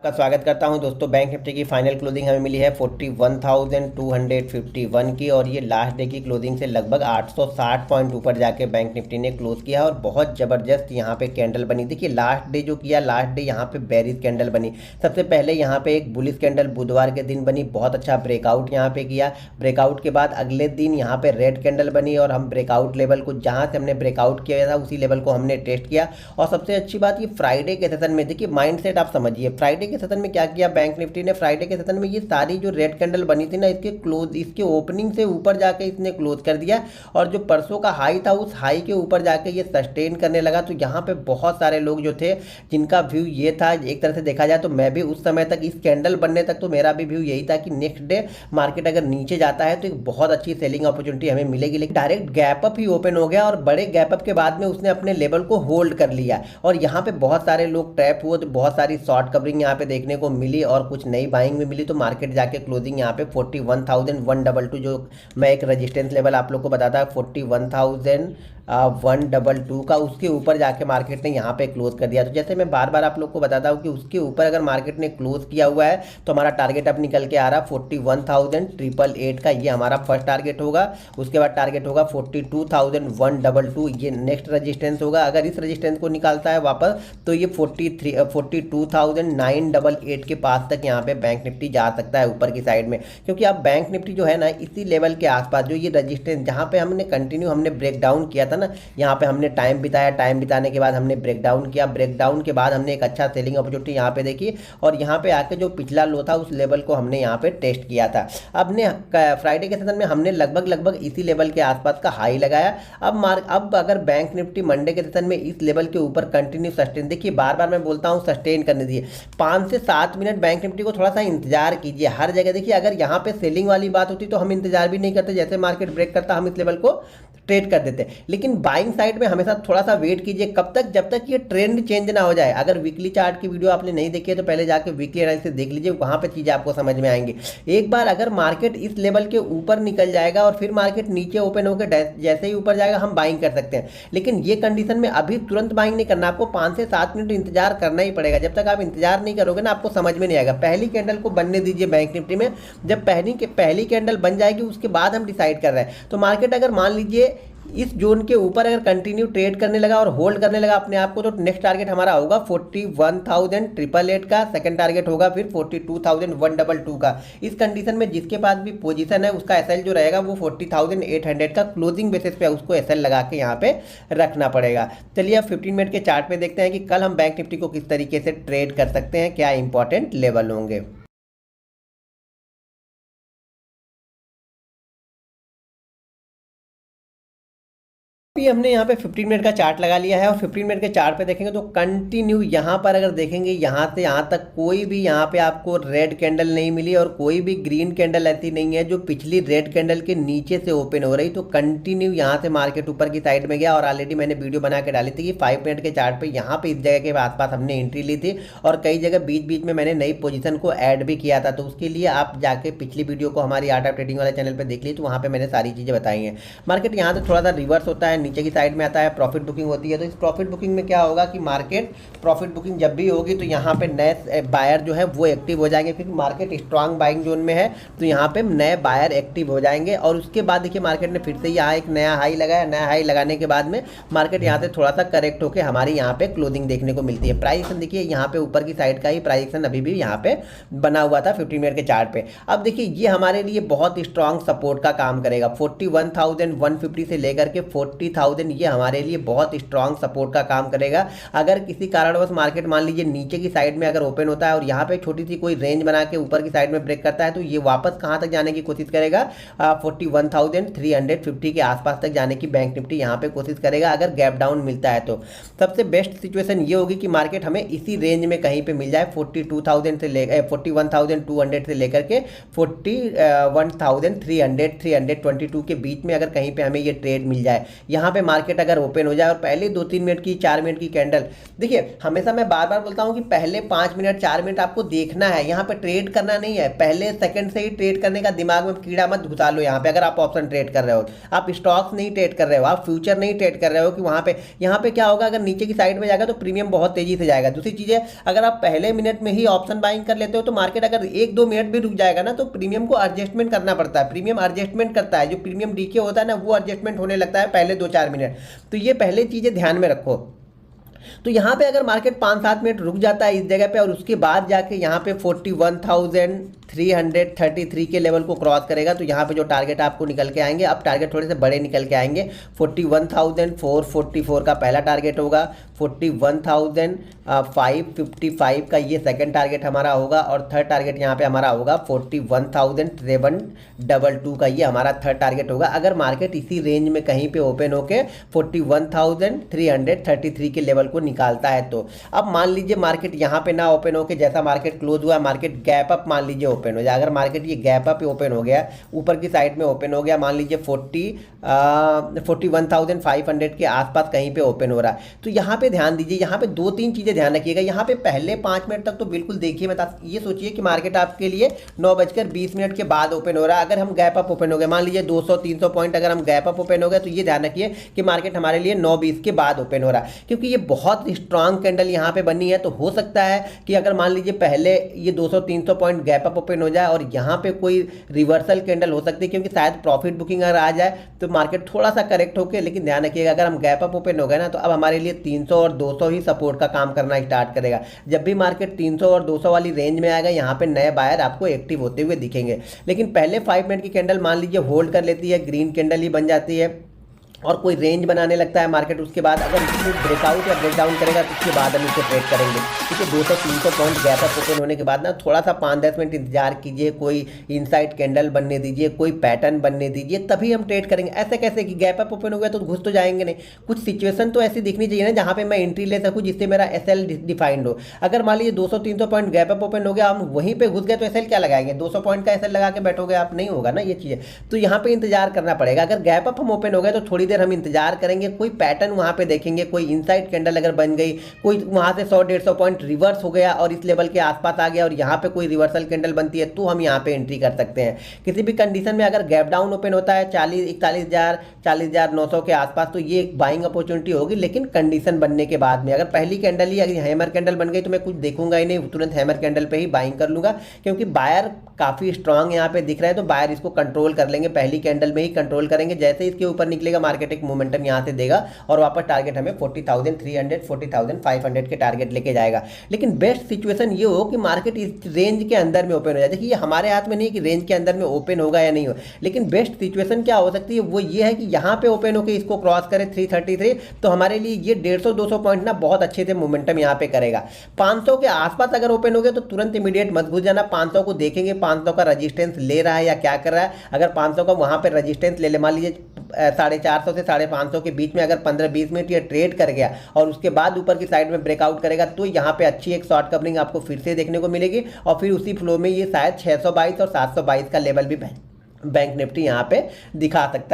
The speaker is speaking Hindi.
का स्वागत करता हूं दोस्तों। बैंक निफ्टी की फाइनल क्लोजिंग हमें मिली है 41,251 की और ये लास्ट डे की क्लोजिंग से लगभग 860 पॉइंट ऊपर जाके बैंक निफ्टी ने क्लोज किया और बहुत ज़बरदस्त यहां पे कैंडल बनी। देखिए लास्ट डे जो किया, लास्ट डे यहां पे बेरिश कैंडल बनी। सबसे पहले यहां पे एक बुलिश कैंडल बुधवार के दिन बनी, बहुत अच्छा ब्रेकआउट यहां पे किया। ब्रेकआउट के बाद अगले दिन यहां पे रेड कैंडल बनी और हम ब्रेकआउट लेवल को, जहाँ से हमने ब्रेकआउट किया था उसी लेवल को हमने टेस्ट किया। और सबसे अच्छी बात, ये फ्राइडे के सेशन में देखिए माइंडसेट आप समझिए, फ्राइडे के सेशन में क्या किया बैंक निफ्टी ने। फ्राइडे के सेशन में ये सारी जो रेड कैंडल बनी थी ना, इसके ओपनिंग से ऊपर जाके इसने क्लोज कर दिया और जो परसों का हाई था उस हाई के ऊपर जाके ये सस्टेन करने लगा। तो यहाँ पे बहुत सारे लोग जो थे जिनका व्यू ये था, एक तरह से देखा जाए तो मैं भी उस समय तक, इस कैंडल बनने तक तो मेरा भी व्यू यही था कि नेक्स्ट डे मार्केट अगर नीचे जाता है तो एक बहुत अच्छी सेलिंग अपॉर्चुनिटी हमें मिलेगी। लेकिन डायरेक्ट गैप अप ही ओपन हो गया और बड़े गैप अप के बाद में उसने अपने लेवल को होल्ड कर लिया और यहाँ पे बहुत सारे लोग ट्रैप हुए। तो बहुत सारी शॉर्ट कवरिंग यहाँ पे देखने को मिली और कुछ नई बाइंग भी मिली। तो मार्केट जाके क्लोजिंग यहाँ पे 41,122, जो मैं एक रेजिस्टेंस लेवल आप लोग को बताता, 41,122 का, उसके ऊपर जाके मार्केट ने यहाँ पे क्लोज कर दिया। तो जैसे मैं बार बार आप लोग को बताता हूँ कि उसके ऊपर अगर मार्केट ने क्लोज किया हुआ है तो हमारा टारगेट अब निकल के आ रहा 41,888 का, ये हमारा फर्स्ट टारगेट होगा। उसके बाद टारगेट होगा 42,122, ये नेक्स्ट रजिस्टेंस होगा। अगर इस रजिस्टेंस को निकालता है वापस तो ये 42,988 के पास तक यहाँ पे बैंक निफ्टी जा सकता है ऊपर की साइड में। क्योंकि अब बैंक निफ्टी जो है ना, इसी लेवल के आसपास जो ये रजिस्टेंस जहाँ पे हमने कंटिन्यू हमने ब्रेक डाउन किया था ना, यहाँ पे हमने टाइम बिताया, टाइम बिताने के बाद हमने ब्रेक डाउन किया, ब्रेक डाउन के बाद हमने एक अच्छा सेलिंग अपॉर्चुनिटी यहाँ पे देखी और यहाँ पे आके जो पिछला लो था उस लेवल को हमने यहाँ पे टेस्ट किया था। अब ने फ्राइडे के सेशन में हमने लगभग इसी लेवल के आसपास का हाई लगाया। अब अगर बैंक निफ्टी मंडे के सेशन में इस लेवल के ऊपर कंटिन्यू सस्टेन, देखिए बार बार मैं बोलता हूँ सस्टेन करने दीजिए, 5 से 7 मिनट बैंक निफ्टी को थोड़ा सा इंतजार कीजिए हर जगह। देखिए अगर यहाँ पे सेलिंग वाली बात होती तो हम इंतजार भी नहीं करते, जैसे मार्केट ब्रेक करता हम इस लेवल को ट्रेड कर देते। लेकिन बाइंग साइड में हमेशा थोड़ा सा वेट कीजिए, कब तक, जब तक ये ट्रेंड चेंज ना हो जाए। अगर वीकली चार्ट की वीडियो आपने नहीं देखी है तो पहले जाके वीकली एनालिसिस देख लीजिए, वहां पे चीजें आपको समझ में आएंगी। एक बार अगर मार्केट इस लेवल के ऊपर निकल जाएगा और फिर मार्केट नीचे ओपन होकर जैसे ही ऊपर जाएगा हम बाइंग कर सकते हैं। लेकिन ये कंडीशन में अभी तुरंत बाइंग नहीं करना, आपको 5 से 7 मिनट इंतजार करना ही पड़ेगा। जब तक आप इंतजार नहीं करोगे ना, आपको समझ में नहीं आएगा। पहली कैंडल को बनने दीजिए बैंक निफ्टी में, जब पहली कैंडल बन जाएगी उसके बाद हम डिसाइड कर रहे हैं। तो मार्केट अगर मान लीजिए इस जोन के ऊपर अगर कंटिन्यू ट्रेड करने लगा और होल्ड करने लगा अपने आप को, तो नेक्स्ट टारगेट हमारा होगा 41,888 का, सेकंड टारगेट होगा फिर 42,122 का। इस कंडीशन में जिसके पास भी पोजीशन है उसका एसएल जो रहेगा वो 40,800 का क्लोजिंग बेसिस पे उसको एसएल लगा के यहाँ पे रखना पड़ेगा। चलिए अब 15 मिनट के चार्ट पे देखते हैं कि कल हम बैंक निफ्टी को किस तरीके से ट्रेड कर सकते हैं, क्या इंपॉर्टेंट लेवल होंगे। अभी हमने यहाँ पे 15 मिनट का चार्ट लगा लिया है और 15 मिनट के चार्ट पे देखेंगे तो कंटिन्यू यहाँ पर अगर देखेंगे यहाँ से यहाँ तक कोई भी यहाँ पे आपको रेड कैंडल नहीं मिली और कोई भी ग्रीन कैंडल ऐसी नहीं है जो पिछली रेड कैंडल के नीचे से ओपन हो रही। तो कंटिन्यू यहाँ से मार्केट ऊपर की साइड में गया और ऑलरेडी मैंने वीडियो बना के डाली थी कि 5 मिनट के चार्ट पर यहाँ पे इस जगह के आसपास हमने एंट्री ली थी और कई जगह बीच बीच में मैंने नई पोजिशन को ऐड भी किया था। तो उसके लिए आप जाके पिछली वीडियो को हमारी आर्ट ऑफ ट्रेडिंग वाले चैनल पर देख ली, तो वहाँ पर मैंने सारी चीज़ें बताई हैं। मार्केट यहाँ से थोड़ा सा रिवर्स होता है, नीचे की साइड में आता है, प्रॉफिट बुकिंग होती है। तो इस प्रॉफिट बुकिंग में क्या होगा कि मार्केट प्रॉफिट बुकिंग जब भी होगी तो यहाँ पे नए बायर जो है वो एक्टिव हो जाएंगे, क्योंकि मार्केट स्ट्रांग बाइंग जोन में है। तो यहाँ पे नए बायर एक्टिव हो जाएंगे और उसके बाद देखिए मार्केट ने फिर से यहाँ एक नया हाई लगाया। नया हाई लगाने के बाद में मार्केट यहाँ से थोड़ा सा करेक्ट होकर हमारी यहाँ पे क्लोजिंग देखने को मिलती है। प्राइस एक्शन देखिए यहाँ पे ऊपर की साइड का ही प्राइस एक्शन अभी भी यहाँ पे बना हुआ था 15 मिनट के चार्ट पे। अब देखिए ये हमारे लिए बहुत स्ट्रांग सपोर्ट का काम करेगा। 41,150 से लेकर के 40,000 ये हमारे लिए बहुत स्ट्रांग सपोर्ट का काम करेगा। अगर किसी कारणवश मार्केट मान लीजिए नीचे की साइड में अगर ओपन होता है और यहाँ पे छोटी सी कोई रेंज बना के ऊपर की साइड में ब्रेक करता है तो ये वापस कहाँ तक जाने की कोशिश करेगा, 41,350 के आसपास तक जाने की बैंक निफ्टी यहाँ पे कोशिश करेगा अगर गैप डाउन मिलता है। तो सबसे बेस्ट सिचुएशन ये होगी कि मार्केट हमें इसी रेंज में कहीं पे मिल जाए, 41,200 से लेकर के 41,300 322 के बीच में अगर कहीं पे हमें ये ट्रेड मिल जाए। यहाँ यहाँ पे मार्केट अगर ओपन हो जाए और पहले 2-3 मिनट की 4 मिनट की कैंडल, देखिए हमेशा मैं बार बार बोलता हूँ कि पहले 5 मिनट 4 मिनट आपको देखना है, यहाँ पे ट्रेड करना नहीं है। पहले सेकंड से ही ट्रेड करने का दिमाग में कीड़ा मत घुसा लो। यहाँ पे अगर आप ऑप्शन ट्रेड कर रहे हो, आप स्टॉक्स नहीं ट्रेड कर रहे हो, आप फ्यूचर नहीं ट्रेड कर रहे हो कि वहाँ पे यहाँ पे क्या होगा, अगर नीचे की साइड में जाएगा तो प्रीमियम बहुत तेजी से जाएगा। दूसरी चीज़ है, अगर आप पहले मिनट में ही ऑप्शन बाइंग कर लेते हो तो मार्केट अगर 1-2 मिनट भी रुक जाएगा ना तो प्रीमियम को एडजस्टमेंट करना पड़ता है। प्रीमियम एडजस्टमेंट करता है, जो प्रीमियम डीके होता है ना वो एडजस्टमेंट होने लगता है पहले 2-4 मिनट। तो ये पहले चीज़ें ध्यान में रखो। तो यहाँ पे अगर मार्केट 5-7 मिनट रुक जाता है इस जगह पे और उसके बाद जाके यहाँ पे 41,333 के लेवल को क्रॉस करेगा तो यहाँ पे जो टारगेट आपको निकल के आएंगे, अब टारगेट थोड़े से बड़े निकल के आएंगे। 41,444 का पहला टारगेट होगा, 41,555 का ये सेकंड टारगेट हमारा होगा और थर्ड टारगेट यहाँ पे हमारा होगा 41,722 का ये हमारा थर्ड टारगेट होगा। अगर मार्केट इसी रेंज में कहीं पे ओपन होके 41,333 के लेवल को निकालता है तो अब मान लीजिए मार्केट यहाँ पे ना ओपन होके, जैसा मार्केट क्लोज हुआ मार्केट गैप अप मान लीजिए ओपन हो जाए। अगर मार्केट ये गैप अप ओपन हो गया, ऊपर की साइड में ओपन हो गया, मान लीजिए 41,500 के आसपास कहीं पे ओपन हो रहा है तो यहाँ पे ध्यान दीजिए। यहाँ पे 2-3 चीज़ें ध्यान रखिएगा। यहाँ पे पहले 5 मिनट तक तो बिल्कुल देखिए मत, ये सोचिए कि मार्केट आपके लिए 9:20 के बाद ओपन हो रहा है। अगर हम गैप अप ओपन हो गए, मान लीजिए 200-300 पॉइंट अगर हम गैप अप ओपन हो गए तो ये ध्यान रखिए कि मार्केट हमारे लिए 9:20 के बाद ओपन हो रहा है, क्योंकि ये बहुत स्ट्रांग कैंडल यहाँ पे बनी है। तो हो सकता है कि अगर मान लीजिए पहले ये 200-300 पॉइंट गैप अप ओपन हो जाए और यहाँ पे कोई रिवर्सल कैंडल हो सकती है, क्योंकि शायद प्रॉफिट बुकिंग अगर आ जाए तो मार्केट थोड़ा सा करेक्ट होकर, लेकिन ध्यान रखिएगा अगर हम गैप अप ओपन हो गए ना तो अब हमारे लिए 300 और 200 ही सपोर्ट का काम करना स्टार्ट करेगा। जब भी मार्केट 300 और 200 वाली रेंज में आएगा यहाँ पे नए बायर आपको एक्टिव होते हुए दिखेंगे। लेकिन पहले 5 मिनट की कैंडल मान लीजिए होल्ड कर लेती है, ग्रीन कैंडल ही बन जाती है और कोई रेंज बनाने लगता है मार्केट, उसके बाद अगर इसमें ब्रेकआउट या ब्रेकडाउन करेगा तो उसके बाद हम इसे ट्रेड करेंगे। क्योंकि 200-300 पॉइंट गैप अप ओपन होने के बाद ना थोड़ा सा 5-10 मिनट इंतजार कीजिए, कोई इनसाइड कैंडल बनने दीजिए, कोई पैटर्न बनने दीजिए, तभी हम ट्रेड करेंगे। ऐसे कैसे कि गैप अप ओपन हो गया तो घुस तो जाएंगे नहीं। कुछ सिचुएशन तो ऐसी दिखनी चाहिए ना जहाँ पे मैं एंट्री ले सकूँ, जिससे मेरा SL डिफाइंड हो। अगर मान लीजिए 200-300 पॉइंट गैप अप ओपन हो गया, हम वहीं पर घुस गए तो SL क्या लगाएंगे? 200 पॉइंट का SL लगा के बैठोगे आप? नहीं होगा ना ये चीज़ें। तो यहाँ पे इंतजार करना पड़ेगा। अगर गैप अप हम ओपन हो गए तो थोड़ी देर हम इंतजार करेंगे, कोई पैटर्न वहां पे देखेंगे, कोई इनसाइड कैंडल अगर बन गई, कोई वहां से 100-150 पॉइंट रिवर्स हो गया और इस लेवल के आसपास आ गया और यहाँ पे कोई रिवर्सल कैंडल बनती है तो हम यहाँ पे एंट्री कर सकते हैं। किसी भी कंडीशन में अगर गैप डाउन ओपन होता है 40,900 के आसपास तो ये एक बाइंग अपॉर्चुनिटी होगी, लेकिन कंडीशन बनने के बाद में। अगर पहली कैंडल ही अगर हैमर कैंडल बन गई तो मैं कुछ देखूंगा ही नहीं, तुरंत हैमर कैंडल पे ही बाइंग कर लूंगा, क्योंकि बायर काफी स्ट्रांग यहाँ पे दिख रहा है तो बायर इसको कंट्रोल कर लेंगे, पहली कैंडल में ही कंट्रोल करेंगे। जैसे इसके ऊपर निकलेगा मार्केट एक मोमेंटम यहाँ से देगा और वापस टारगेट हमें 40,300 40,500 के टारगेट लेके जाएगा। लेकिन बेस्ट सिचुएशन ये हो कि मार्केट इस रेंज के अंदर में ओपन हो जाए। देखिए हमारे हाथ में नहीं कि रेंज के अंदर में ओपन होगा या नहीं हो, लेकिन बेस्ट सिचुएशन क्या हो सकती है वो ये है कि यहाँ पे ओपन होकर इसको क्रॉस करे 333 तो हमारे लिए ये 150-200 पॉइंट ना बहुत अच्छे से मोमेंटम यहाँ पे करेगा। 500 के आसपास अगर ओपन हो गया तो तुरंत इमीडिएट मत घुस जाना। 500 को देखेंगे 500 का रजिस्टेंस ले रहा है या क्या कर रहा है। अगर 500 का वहाँ पे रजिस्टेंस ले ले, मान लीजिए 450 से 550 के बीच में अगर 15-20 मिनट ये ट्रेड कर गया और उसके बाद ऊपर की साइड में ब्रेकआउट करेगा तो यहाँ पे अच्छी एक शॉर्ट कवरिंग आपको फिर से देखने को मिलेगी और फिर उसी फ्लो में ये शायद 622 और 722 का लेवल भी बैंक निफ्टी यहाँ पे दिखा सकता है।